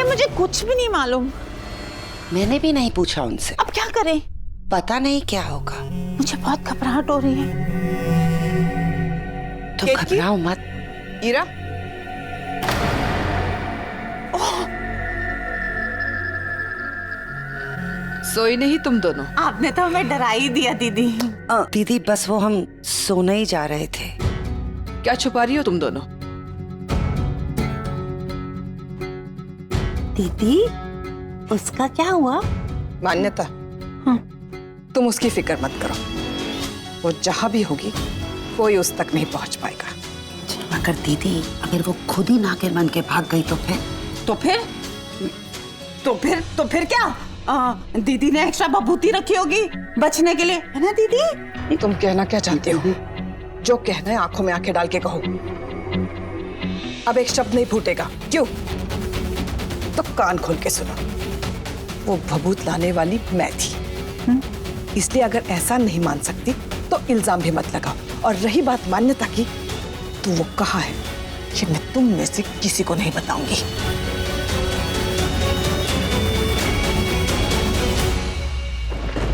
अरे मुझे कुछ भी नहीं मालूम। मैंने भी नहीं पूछा उनसे। अब क्या करें? पता नहीं क्या होगा। मुझे बहुत घबराहट हो रही है। तुम घबराओ मत। ईरा, सोई नहीं तुम दोनों? आपने तो हमें डरा ही दिया दीदी। दीदी बस वो हम सोने ही जा रहे थे। क्या छुपा रही हो तुम दोनों? दीदी उसका क्या हुआ? मान्यता, तुम उसकी फिक्र मत करो। वो जहां भी होगी कोई उस तक नहीं पहुंच पाएगा। मगर दीदी अगर वो खुद ही नागिन बन के भाग गई तो फिर? तो फिर क्या? दीदी ने एक्स्ट्रा बबूती रखी होगी बचने के लिए, है ना दीदी? तुम कहना क्या चाहती हो? जो कहना है आंखों में आंखें डाल के कहो। अब एक शब्द नहीं फूटेगा। क्यों? तो कान खोल के सुनो। वो भभूत लाने वाली मैं थी। इसलिए अगर ऐसा नहीं मान सकती तो इल्जाम भी मत लगाओ। और रही बात मान्यता की, तो वो कहाँ है ये मैं तुम में से किसी को नहीं बताऊंगी।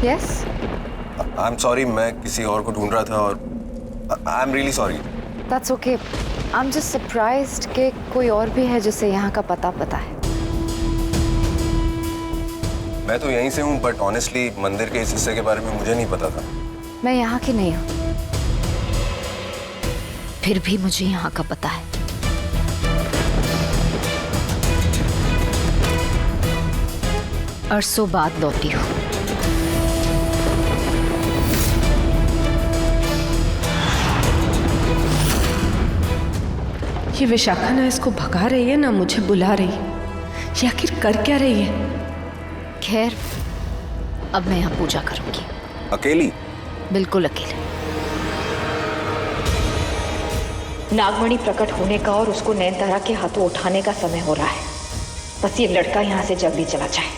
Yes? I'm sorry, मैं किसी और को ढूंढ रहा था और I'm really sorry. That's okay. I'm just surprised कि कोई और भी है जिसे यहाँ का पता है। मैं तो यहीं से हूँ, बट ऑनेस्टली मंदिर के इस हिस्से के बारे में मुझे नहीं पता था। मैं यहाँ की नहीं हूँ, फिर भी मुझे यहाँ का पता है। अरसों बाद लौटी हूँ। ये विशाखा ना इसको भगा रही है ना मुझे बुला रही है। ये आखिर कर क्या रही है? खैर, अब मैं यहाँ पूजा करूंगी। अकेली? बिल्कुल अकेले। नागमणि प्रकट होने का और उसको नयनतारा के हाथों उठाने का समय हो रहा है। बस ये लड़का यहाँ से जल्दी चला जाए।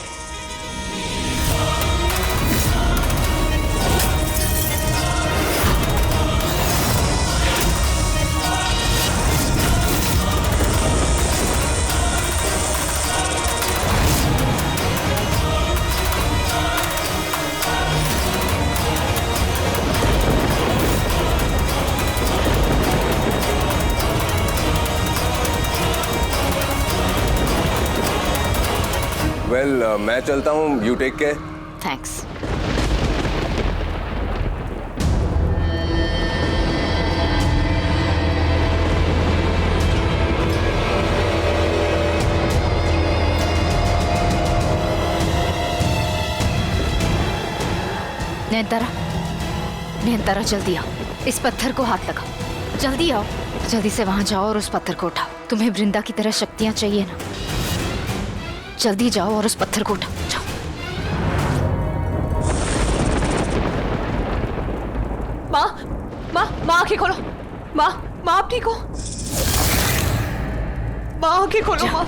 वेल, मैं चलता हूँ। You take care. Thanks. Nayantara जल्दी आओ। इस पत्थर को हाथ लगाओ। जल्दी आओ। जल्दी से वहां जाओ और उस पत्थर को उठाओ। तुम्हें वृंदा की तरह शक्तियां चाहिए ना? जल्दी जाओ और उस पत्थर को उठाओ। जाओ। माँ आंखें खोलो। माँ आप ठीक हो? माँ आंखें खोलो। माँ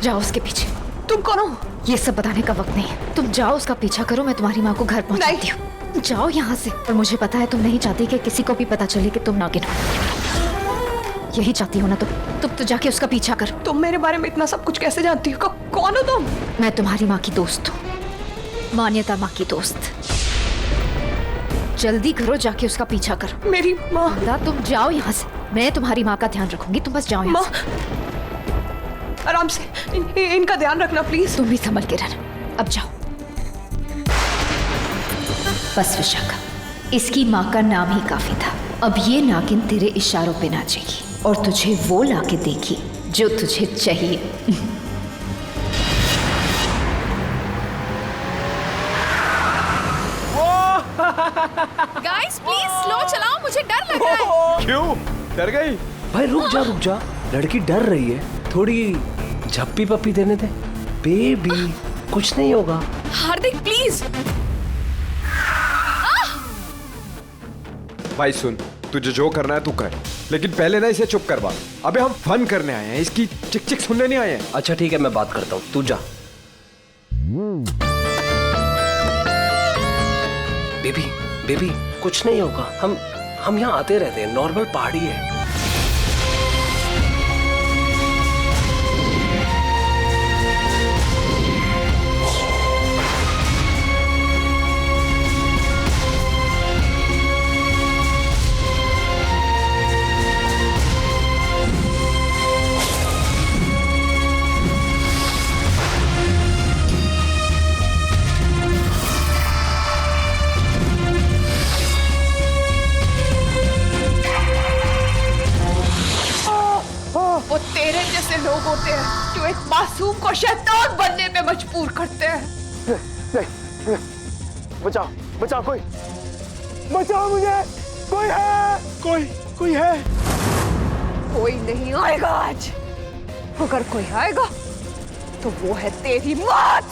जाओ उसके पीछे। तुम कौन हो? ये सब बताने का वक्त नहीं है। तुम जाओ, उसका पीछा करो। मैं तुम्हारी माँ को घर पहुंचाती हूँ। जाओ यहाँ से। और मुझे पता है तुम नहीं चाहती कि किसी को भी पता चले कि तुम नागिन हो। यही चाहती हो ना तुम तो जाके उसका पीछा कर। तुम मेरे बारे में इतना सब कुछ कैसे जानती हो? कौन हो तुम? मैं तुम्हारी माँ की दोस्त हूँ, मान्यता माँ की दोस्त। जल्दी करो, जाके उसका पीछा करो। मेरी माँ। तुम जाओ यहाँ से। मैं तुम्हारी माँ का ध्यान रखूंगी। तुम बस जाओ यहाँ से। आराम से। इनका ध्यान रखना प्लीज। तुम भी संभल के रहना। अब जाओ। बस विशाखा, इसकी माँ का नाम ही काफी था। अब ये नागिन तेरे इशारों पे नाचेगी और तुझे वो लाके देगी जो तुझे चाहिए। गाइस प्लीज स्लो चलाओ, मुझे डर लग रहा है। क्यों डर गई? भाई रुक जा, लड़की डर रही है, थोड़ी झप्पी पप्पी देने दे। बेबी कुछ नहीं होगा। हार्दिक प्लीज। भाई सुन, तुझे जो करना है तू कर, लेकिन पहले ना इसे चुप करवा। अबे हम फन करने आए हैं, इसकी चिक चिक सुनने नहीं आए हैं। अच्छा ठीक है, मैं बात करता हूँ, तू जा। बेबी कुछ नहीं होगा। हम यहाँ आते रहते हैं, नॉर्मल पहाड़ी है। लोग होते हैं जो एक मासूम को शैतान बनने में मजबूर करते हैं। नहीं, बचाओ बचाओ, कोई बचाओ मुझे, कोई है, कोई है। कोई नहीं आएगा आज। अगर कोई आएगा तो वो है तेरी मौत।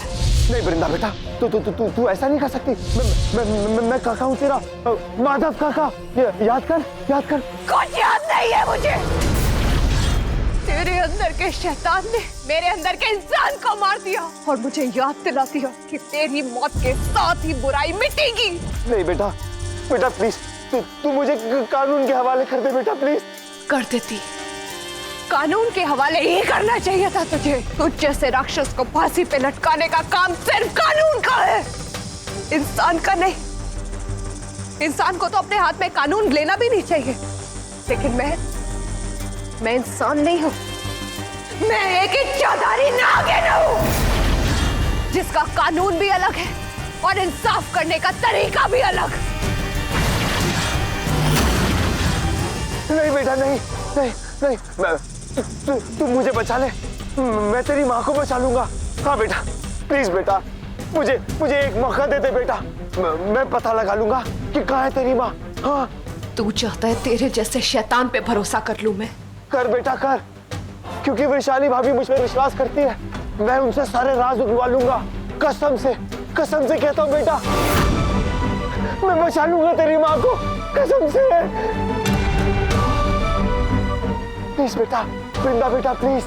नहीं वृंदा बेटा, तू ऐसा नहीं कर सकती। मैं काका हूँ तेरा, माधव काका। याद कर। कुछ याद नहीं है मुझे। तेरे अंदर के शैतान ने मेरे अंदर के इंसान को मार दिया और मुझे याद दिला दिया कि तेरी मौत के साथ ही बुराई मिटेगी। नहीं बेटा प्लीज, तू मुझे कानून के हवाले कर दे बेटा, प्लीज। कर देती। कानून के हवाले ही करना चाहिए था तुझे। तुझ जैसे राक्षस को फांसी पे लटकाने का काम सिर्फ कानून का है, इंसान का नहीं। इंसान को तो अपने हाथ में कानून लेना भी नहीं चाहिए, लेकिन मैं इंसान नहीं हूं। मैं एक इच्छाधारी नागिन हूं, जिसका कानून भी अलग है और इंसाफ करने का तरीका भी अलग। नहीं बेटा, नहीं, तू मुझे बचा ले, मैं तेरी माँ को बचा लूंगा। हाँ बेटा, प्लीज बेटा, मुझे एक मौका दे दे बेटा, मैं पता लगा लूंगा कि कहाँ है तेरी माँ। हाँ तू चाहता है तेरे जैसे शैतान पे भरोसा कर लूं मैं? कर बेटा कर, क्योंकि वैशाली भाभी मुझ पर विश्वास करती है। मैं उनसे सारे राज उगवा लूंगा, कसम से कहता हूँ बेटा, मैं बचा लूंगा तेरी माँ को, कसम से। प्लीज बेटा, वृंदा बेटा, प्लीज।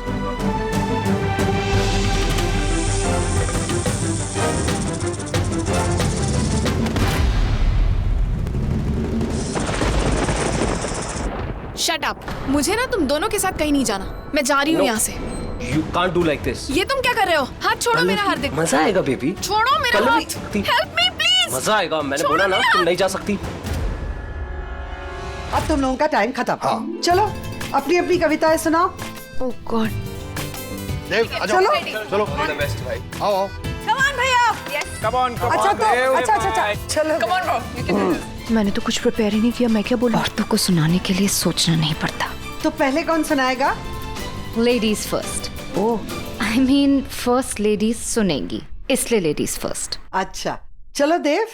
Shut up. मुझे ना तुम दोनों के साथ कहीं नहीं जाना। मैं जा रही हूँ यहाँ से। You can't do like this. ये तुम क्या कर रहे हो? हाथ छोड़ो मेरा, हार्दिक। मजा आएगा बेबी। छोड़ो मेरा पल्लवी, हाथ। Help me please। मजा आएगा, मैंने छोड़ो बोला ना मेरा। तुम नहीं जा सकती। अब तुम लोगों का टाइम खत्म। हाँ। चलो अपनी अपनी कविताएं सुनाओ। Oh God। चलो चलो बेस्ट भाई, आओ Come on भैया। Yes। अच्छा चलो। Come on bro। You can do this। मैंने तो कुछ प्रिपेयर ही नहीं किया, मैं क्या बोलूं? औरतों को सुनाने के लिए सोचना नहीं पड़ता। तो पहले कौन सुनाएगा? Ladies first. Oh I mean first ladies सुनेंगी, इसलिए लेडीज फर्स्ट। अच्छा चलो देव।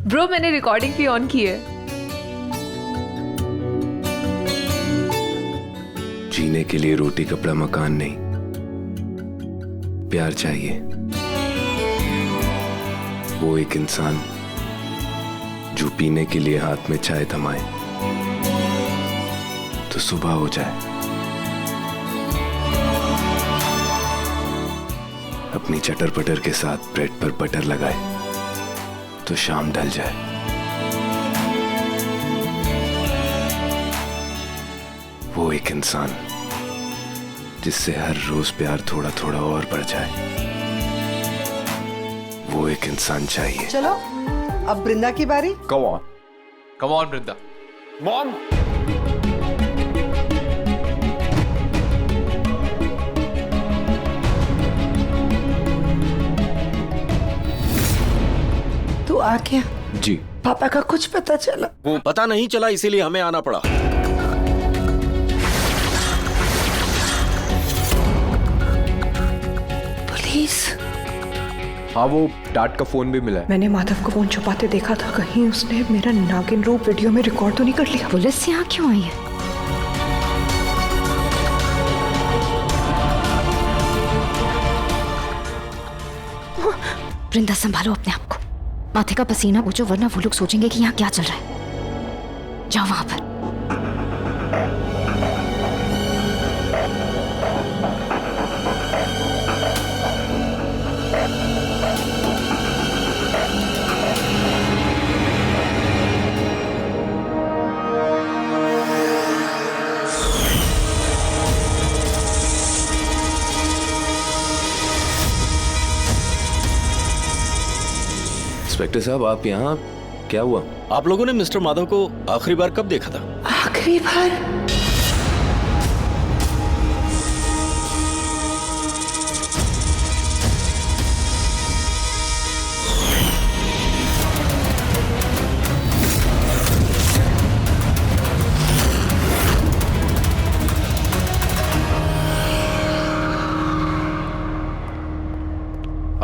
ब्रो मैंने रिकॉर्डिंग भी ऑन की है। जीने के लिए रोटी कपड़ा मकान नहीं, प्यार चाहिए। वो एक इंसान जो पीने के लिए हाथ में चाय थमाए तो सुबह हो जाए, अपनी चटर पटर के साथ ब्रेड पर बटर लगाए तो शाम ढल जाए। वो एक इंसान जिससे हर रोज प्यार थोड़ा थोड़ा और बढ़ जाए, वो एक इंसान चाहिए। चलो अब वृंदा की बारी। Come on Vrinda. मॉम, तू आ गया? जी। पापा का कुछ पता चला? वो पता नहीं चला, इसीलिए हमें आना पड़ा। पुलिस? हाँ वो डाट का फोन भी मिला है। मैंने माधव को फोन छुपाते देखा था, कहीं उसने मेरा नागिन रूप वीडियो में रिकॉर्ड तो नहीं कर लिया? पुलिस यहाँ क्यों आई है? वृंदा संभालो अपने आप को, माथे का पसीना पूछो, वरना वो लोग सोचेंगे कि यहाँ क्या चल रहा है। जाओ वहां पर। इंस्पेक्टर साहब आप यहाँ, क्या हुआ? आप लोगों ने मिस्टर माधव को आखिरी बार कब देखा था? आखिरी बार?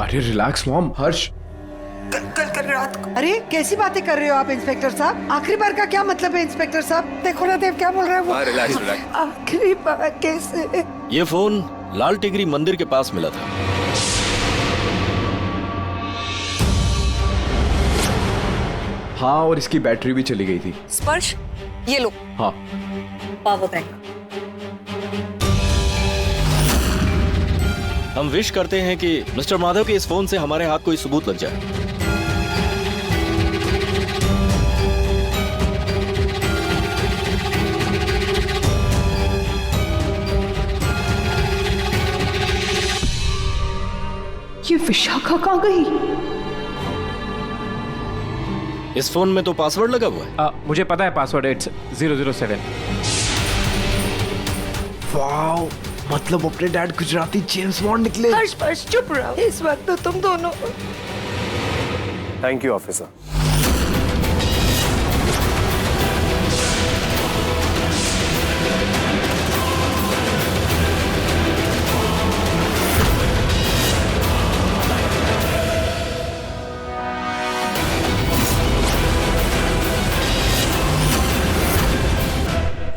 अरे रिलैक्स मॉम। हर्ष कल रात को अरे कैसी बातें कर रहे हो आप इंस्पेक्टर साहब? आखिरी बार का क्या मतलब है इंस्पेक्टर साहब? देखो ना देव क्या बोल रहा है वो। Relax relax. आखिरी बार कैसे? ये फोन लाल टिगरी मंदिर के पास मिला था। हाँ, और इसकी बैटरी भी चली गई थी। स्पर्श, ये लो हाँ, पावर बैंक। हम विश करते हैं कि मिस्टर माधव के इस फोन से हमारे हाथ कोई सबूत लग जाए। ये विशाखा कहाँ गई? इस फोन में तो पासवर्ड लगा हुआ है। मुझे पता है पासवर्ड, इट्स 007। वाओ, मतलब अपने डैड गुजराती जेम्स बॉन्ड निकले। हर्ष चुप रहो, इस वक्त तो तुम दोनों। Thank you officer.